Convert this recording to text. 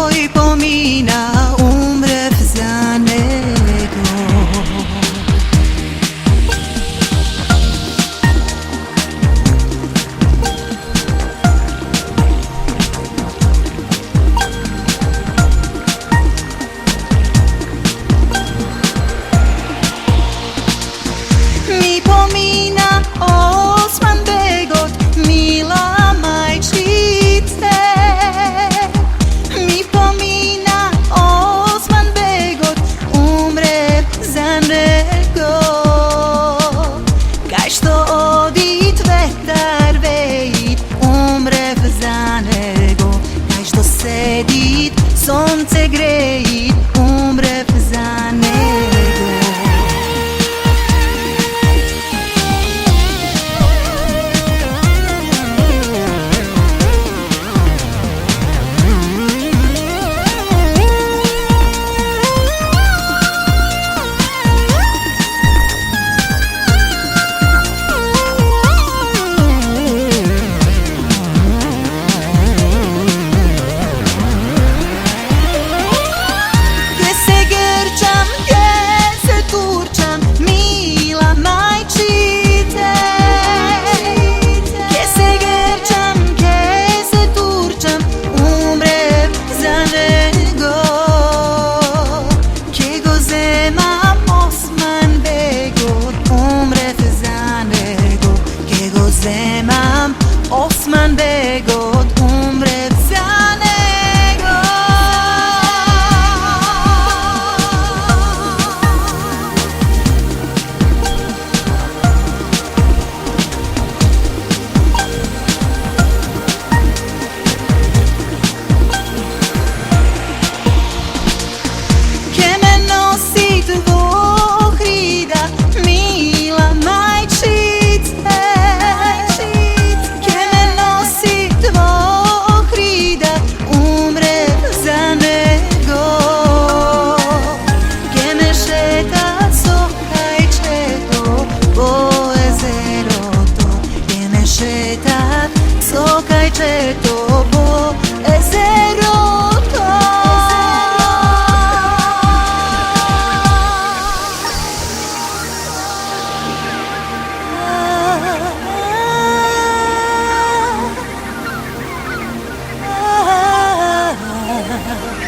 koji pomina umrev za nego. Mi pomina Osman Begot, mila majčice. Mi pomina Osman Begot, umre za nego. Kaj što odit vetar vejit, umre za nego. Kaj što sedit, sonce grejit, umre za nego. Osman Begot, umre za nego. Ke me nosit Vohrida, mila majčice. Sokajče to bo ezero to. Ah, ah, ah, ah.